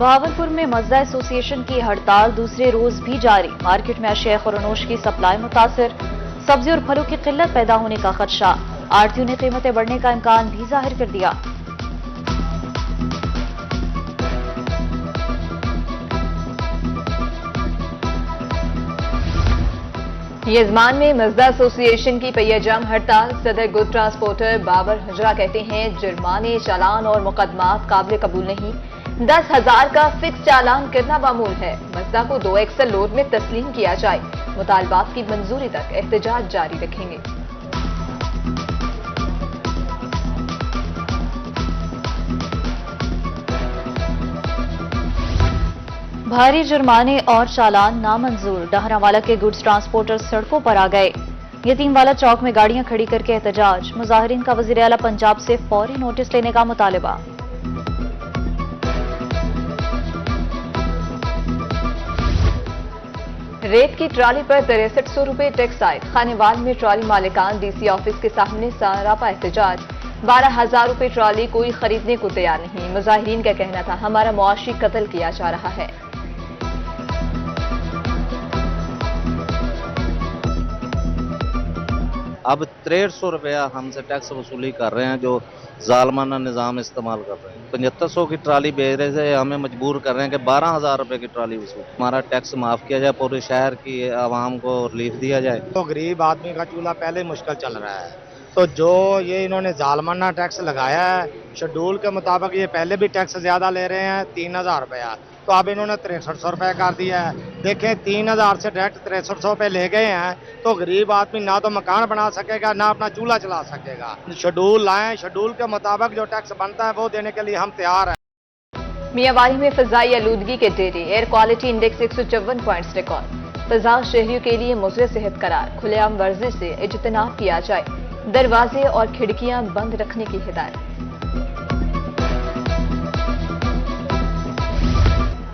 बहावलपुर में मजदा एसोसिएशन की हड़ताल दूसरे रोज भी जारी। मार्केट में अशिया खुरनोश की सप्लाई मुतासिर, सब्जी और फलों की किल्लत पैदा होने का खदशा। आढ़तियों ने कीमतें बढ़ने का इम्कान भी जाहिर कर दिया। यजमान में मजदा एसोसिएशन की पहियाजाम हड़ताल। सदर गुड ट्रांसपोर्टर बाबर हजरा कहते हैं, जुर्माने, चालान और मुकदमात काबिल कबूल नहीं। 10,000 का फिक्स चालान करना मामूल है। मजदा को 2 एक्सल लोड में तस्लीम किया जाए। मुतालबात की मंजूरी तक एहतजाज जारी रखेंगे। भारी जुर्माने और चालान नामंजूर। डहरावाला के गुड्स ट्रांसपोर्टर सड़कों पर आ गए। यतीमवाला चौक में गाड़ियां खड़ी करके एहतजाज। मुजाहिरीन का वजीर आला पंजाब से फौरी नोटिस लेने का मुतालबा। रेत की ट्राली पर 6300 रुपए टैक्स आए। खानेवाल में ट्राली मालिकान डीसी ऑफिस के सामने सरापा एहतजाज। 12,000 रुपए ट्राली कोई खरीदने को तैयार नहीं। मुजाहिरीन का कहना था, हमारा मुआशी कत्ल किया जा रहा है। अब 6300 रुपया हमसे टैक्स वसूली कर रहे हैं, जो जालमाना निज़ाम इस्तेमाल कर रहे हैं। 7500 की ट्राली बेच रहे थे, हमें मजबूर कर रहे हैं कि 12,000 रुपए की ट्राली वसूल। हमारा टैक्स माफ किया जाए, पूरे शहर की आवाम को रिलीफ दिया जाए। तो गरीब आदमी का चूल्हा पहले ही मुश्किल चल रहा है, तो जो ये इन्होंने जालमाना टैक्स लगाया है, शेड्यूल के मुताबिक ये पहले भी टैक्स ज्यादा ले रहे हैं, 3,000 रुपया, तो अब इन्होंने 6300 रुपये कर दिया है। देखें, 3,000 से डायरेक्ट 6300 पे ले गए हैं, तो गरीब आदमी ना तो मकान बना सकेगा, ना अपना चूल्हा चला सकेगा। शेड्यूल लाएं, शेड्यूल के मुताबिक जो टैक्स बनता है वो देने के लिए हम तैयार हैं। मियांवाली में फिजाई आलूदगी के डेटे। Air quality index 154 points record. फिजा शहरियों के लिए मुज़र सेहत करार। खुलेआम वर्जिश से इज्तनाब किया जाए। दरवाजे और खिड़कियां बंद रखने की हिदायत।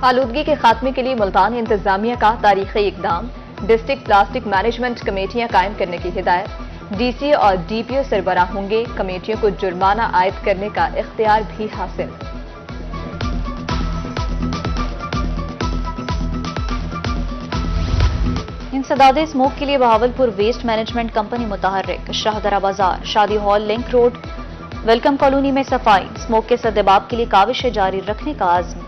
आलूदगी के खात्मे के लिए मुल्तान इंतजामिया का तारीखी इकदाम। डिस्ट्रिक्ट प्लास्टिक मैनेजमेंट कमेटियां कायम करने की हिदायत। डीसी और डीपीओ सरबराह होंगे। कमेटियों को जुर्माना आयद करने का इख्तियार भी हासिल। इंसदादे स्मोक के लिए बहावलपुर वेस्ट मैनेजमेंट कंपनी मुतहर्रिक। शाहदरा बाजार, शादी hall, link road, welcome colony में सफाई। स्मोक के सद्देबाब के लिए काविशें जारी रखने का आज़म।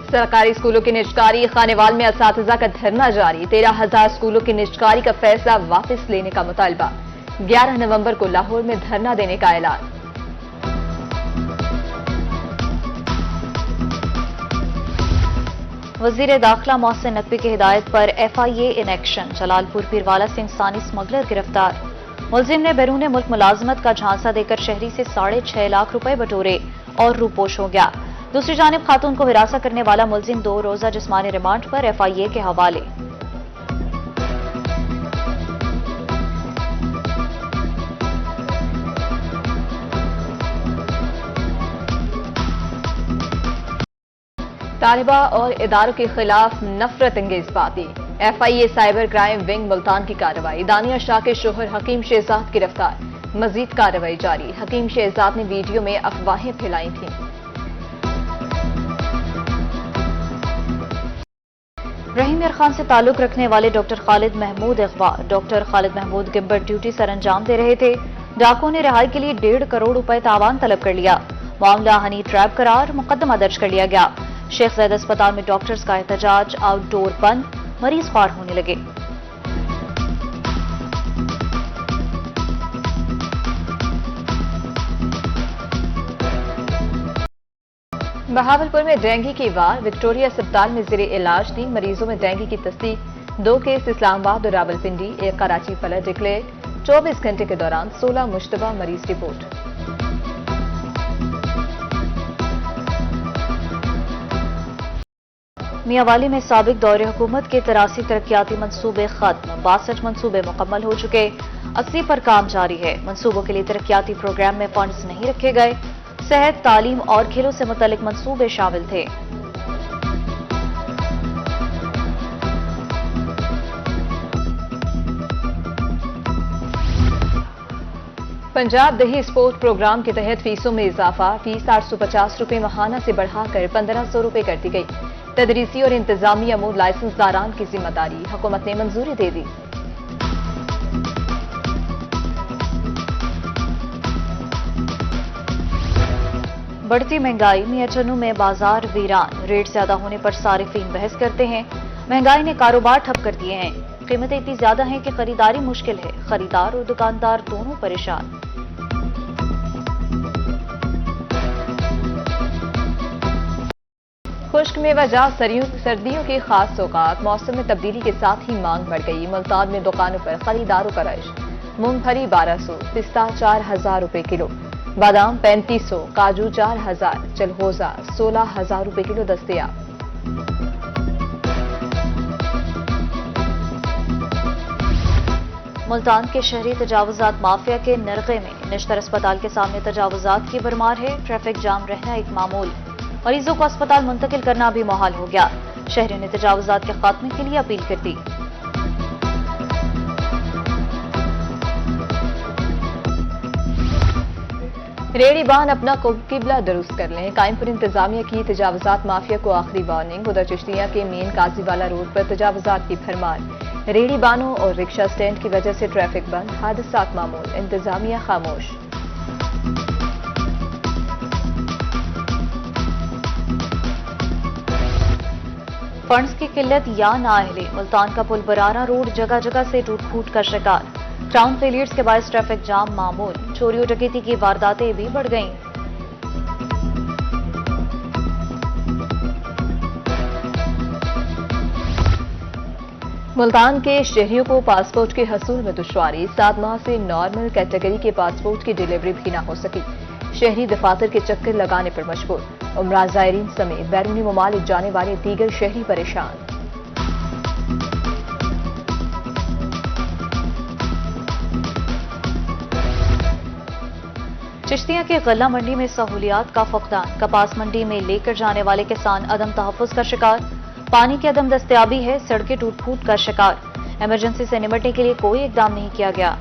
सरकारी स्कूलों की निजकारी। खानेवाल में असातिज़ा का धरना जारी। 13,000 स्कूलों की निजकारी का फैसला वापस लेने का मुतालबा। 11 नवंबर को लाहौर में धरना देने का ऐलान। वजीर दाखिला मोहसिन नकवी की हिदायत पर FIA in action. Jalalpur Pirwala से इंसानी स्मगलर गिरफ्तार। मुलजिम ने बैरून मुल्क मुलाजमत का झांसा देकर शहरी से 6.5 लाख रुपए बटोरे और रूपोश हो गया। दूसरी जानिब खातून को हिरासा करने वाला मुलजिम 2 रोजा जिस्मानी रिमांड पर FIA के हवाले। तालिबा और इदारों के खिलाफ नफरत अंगेज बातें। FIA cyber crime wing Multan की कार्रवाई। दानिया शाह के शोहर हकीम शहजाद गिरफ्तार। मजीद कार्रवाई जारी। हकीम शहजाद ने वीडियो में अफवाहें फैलाई थीं। रहीम मियां खान से ताल्लुक रखने वाले डॉक्टर खालिद महमूद अगवा। डॉक्टर खालिद महमूद गिब्बर ड्यूटी सर अंजाम दे रहे थे। डाकुओं ने रिहाई के लिए 1.5 करोड़ रुपए तावान तलब कर लिया। मामला हनी ट्रैप करार मुकदमा दर्ज कर लिया गया। शेख ज़ैद अस्पताल में डॉक्टर्स का एहतजाज। आउटडोर बंद, मरीज ख्वार होने लगे। बहावलपुर में डेंगू की वार। विक्टोरिया अस्पताल में ज़ेरे इलाज 3 मरीजों में डेंगू की तस्दीक। 2 केस इस्लामाबाद और रावलपिंडी, 1 कराची पलट डिक्लेयर। 24 घंटे के दौरान 16 मुश्तबा मरीज रिपोर्ट। मियांवाली में साबिक दौरे हुकूमत के 83 तरक्याती मंसूबे खत्म। 62 मंसूबे मुकम्मल हो चुके। 80 पर काम जारी है। मंसूबों के लिए तरक्याती प्रोग्राम में फंड्स नहीं रखे गए। सेहत, तालीम और खेलों से मुतल्लिक मंसूबे शामिल थे। पंजाब दही स्पोर्ट प्रोग्राम के तहत फीसों में इजाफा, फीस 850 रुपए माहाना से बढ़ाकर 1500 रुपए कर दी गई। तदरीसी और इंतजामी अमूर लाइसेंसदारान की जिम्मेदारी, हुकूमत ने मंजूरी दे दी। बढ़ती महंगाई, मियां चन्नू में बाजार वीरान, रेट ज्यादा होने पर सारिफीन बहस करते हैं। महंगाई ने कारोबार ठप कर दिए हैं। कीमतें इतनी ज्यादा हैं कि खरीदारी मुश्किल है। खरीदार और दुकानदार दोनों परेशान। खुश्क में वजह सर्दियों की खास सौगात, मौसम में तब्दीली के साथ ही मांग बढ़ गई। मुल्तान में दुकानों पर खरीदारों का रश। मूंगफली 1200, पिस्ता 4000 रुपए किलो, बादाम 3500, काजू 4000, चलहोजा 16000 रुपए किलो दस्तयाब। मुल्तान के शहरी तजावुजात माफिया के नरगे में निश्तर अस्पताल के सामने तजावुजात की भरमार है। ट्रैफिक जाम रहना एक मामूल, मरीजों को अस्पताल मुंतकिल करना भी मुहाल हो गया। शहरियों ने तजावुजात के खात्मे के लिए अपील कर दी। रेड़ीबान अपना किबला दुरुस्त कर लें, कायमपुर इंतजामिया की तजावुजात माफिया को आखिरी वार्निंग। उधर चिश्तिया के मेन काजीवाला रोड पर तजावुजात की भरमार, रेड़ीबानों और रिक्शा स्टैंड की वजह से ट्रैफिक बंद, हादसात मामूल, इंतजामिया खामोश। फंड्स की किल्लत या नाअहली, मुल्तान का पुल बरारा रोड जगह जगह से टूट फूट का शिकार। ग्राउंड फेलियर्स के बायस ट्रैफिक जाम मामूल, चोरी और डकैती की वारदातें भी बढ़ गईं। मुल्तान के शहरियों को पासपोर्ट के हसूल में दुश्वारी, 7 माह से नॉर्मल कैटेगरी के पासपोर्ट की डिलीवरी भी न हो सकी। शहरी दफातर के चक्कर लगाने पर मजबूर। उमरा ज़ायरीन समेत बैरूनी ममालिक जाने वाले दीगर शहरी परेशान। चिश्तिया के गल्ला मंडी में सहूलियात का फकदान, कपास मंडी में लेकर जाने वाले किसान अदम तहफ्फुज का शिकार। पानी की अदम दस्तयाबी है, सड़कें टूट फूट का शिकार। इमरजेंसी से निपटने के लिए कोई इकदाम नहीं किया गया।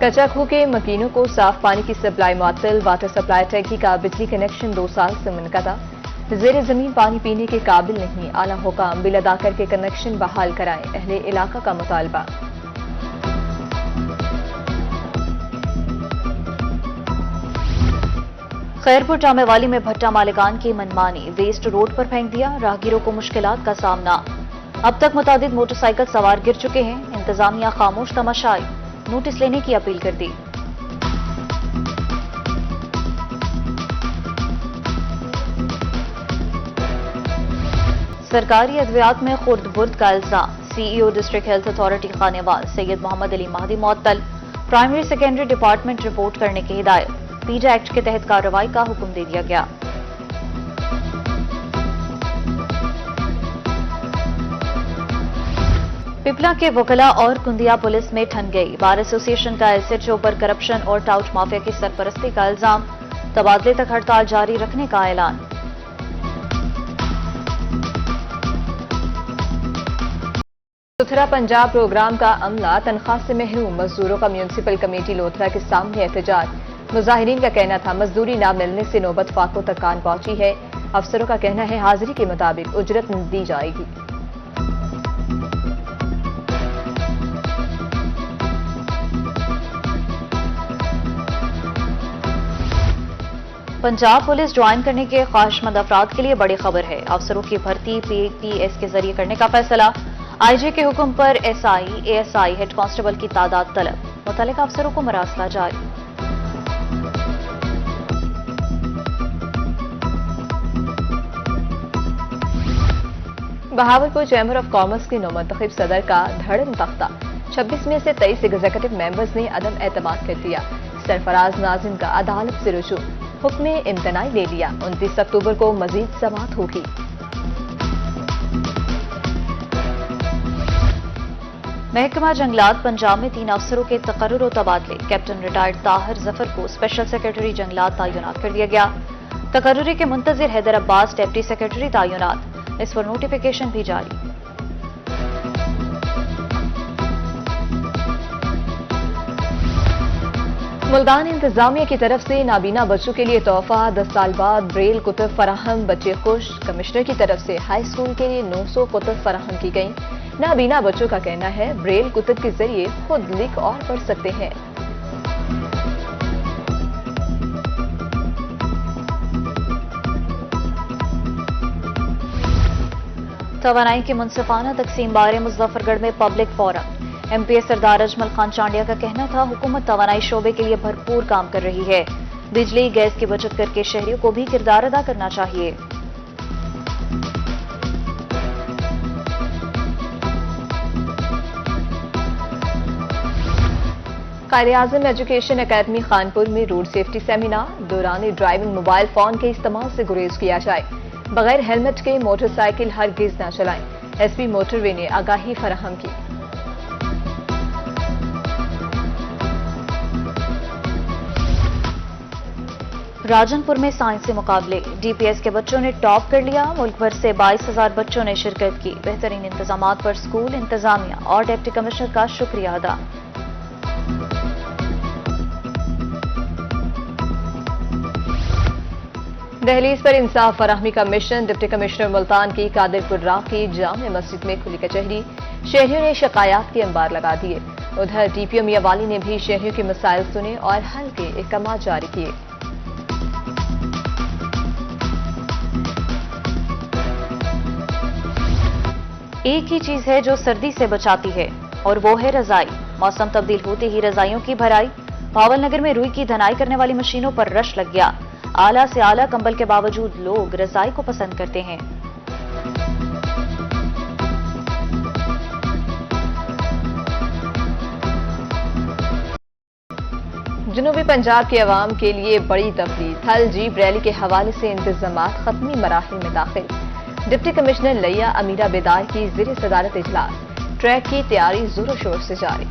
कचाखू के मकीनों को साफ पानी की सप्लाई मुअत्तल, वाटर सप्लाई टैंकी का बिजली कनेक्शन 2 साल से मुनक़ता। ज़ेर ज़मीन पानी पीने के काबिल नहीं, आला हुकाम बिल अदा करके कनेक्शन बहाल कराएं, अहले इलाका का मुतालबा। खैरपुर जामेवाली में भट्टा मालिकान की मनमानी, वेस्ट रोड पर फेंक दिया, राहगीरों को मुश्किलात का सामना। अब तक मुतादिद मोटरसाइकिल सवार गिर चुके हैं। इंतजामिया खामोश तमाशाई, नोटिस लेने की अपील कर दी। सरकारी अद्वियात में खुर्द बुर्द का इल्जाम, CEO district health authority Khanewal Syed Mohammad Ali Mehdi मुअत्तल। प्राइमरी सेकेंडरी डिपार्टमेंट रिपोर्ट करने की हिदायत, पीडा एक्ट के तहत कार्रवाई का हुक्म दे दिया गया। पिपला के वकला और कुंदिया पुलिस में ठन गई। बार एसोसिएशन का एसएचओ पर करप्शन और टाउट माफिया की सरपरस्ती का इल्जाम, तबादले तक हड़ताल जारी रखने का ऐलान। सुथरा पंजाब प्रोग्राम का अमला तनख्वाह से महरूम, मजदूरों का म्यूनिसिपल कमेटी लोथरा के सामने एहतजाज। मुजाहिरीन का कहना था मजदूरी न मिलने से नौबत फाकों तक कान पहुंची है। अफसरों का कहना है हाजिरी के मुताबिक उजरत दी जाएगी। पंजाब पुलिस ज्वाइन करने के ख्वाहिशमंद अफराद के लिए बड़ी खबर है। अफसरों की भर्ती पीटीएस के जरिए करने का फैसला। आईजी के हुक्म पर एसआई, एएसआई, हेड कांस्टेबल की तादाद तलब, मुतल्लिका अफसरों को मरासला जारी। बहावलपुर चैम्बर ऑफ कॉमर्स के नौमंतखब सदर का धड़म तख्ता, 26 में से 23 एग्जीक्यूटिव मेंबर्स ने अदम एतमाद कर दिया। सरफराज नाजिम का अदालत से रुजू, हुक्म इम्तनाई ले लिया। 29 अक्टूबर को मजीद समाअत होगी। महकमा जंगलात पंजाब में 3 अफसरों के तकर्रुर और तबादले। कैप्टन रिटायर्ड ताहिर जफर को स्पेशल सेक्रेटरी जंगलात तैनात कर दिया गया। तकर्रुरी के मुंतजिर हैदर अब्बास डिप्टी सेक्रेटरी तैनात। इस पर नोटिफिकेशन भी जारी। मुल्तान इंतजामिया की तरफ से नाबीना बच्चों के लिए तोहफा, 10 साल बाद ब्रेल कुतुब फराहम, बच्चे खुश। कमिश्नर की तरफ से हाई स्कूल के लिए 900 कुतुब फराहम की गई। नाबीना बच्चों का कहना है ब्रेल कुतुब के जरिए खुद लिख और पढ़ सकते हैं। तवानाई की मुनसिफाना तकसीम बारे मुजफ्फरगढ़ में पब्लिक फोरम। एमपीए सरदार अजमल खान चांडिया का कहना था हुकूमत तवानाई शोबे के लिए भरपूर काम कर रही है। बिजली गैस की बचत करके शहरियों को भी किरदार अदा करना चाहिए। कायद-ए-आज़म एजुकेशन अकेडमी खानपुर में रोड सेफ्टी सेमिनार। दौरान ड्राइविंग मोबाइल फोन के इस्तेमाल से गुरेज किया जाए। बगैर हेलमेट के मोटरसाइकिल हरगिज न चलाएं। एसपी मोटरवे ने आगाही फराहम की। राजनपुर में साइंसी मुकाबले। डीपीएस के बच्चों ने टॉप कर लिया। मुल्क भर से 22,000 बच्चों ने शिरकत की। बेहतरीन इंतजामात पर स्कूल इंतजामिया और डिप्टी कमिश्नर का शुक्रिया अदा। दहलीज पर इंसाफ फराहमी का मिशन। डिप्टी कमिश्नर मुल्तान की कादिरपुर राकी जामे मस्जिद में खुली कचहरी। शहरियों ने शिकायत के अंबार लगा दिए। उधर डीपीओ मियावाली ने भी शहरियों के मसाइल सुने और हल के अहकाम जारी किए। एक ही चीज है जो सर्दी से बचाती है और वो है रजाई। मौसम तब्दील होते ही रजाइयों की भराई। भावलनगर में रुई की धनाई करने वाली मशीनों पर रश लग गया। आला से आला कंबल के बावजूद लोग रजाई को पसंद करते हैं। जनूबी पंजाब के अवाम के लिए बड़ी तफरीह। थल जीप रैली के हवाले से इंतजामात खत्मी मराहिल में दाखिल। डिप्टी कमिश्नर लिया अमीरा बेदार की ज़ेर सदारत इजलास। ट्रैक की तैयारी जोरों शोर से जारी।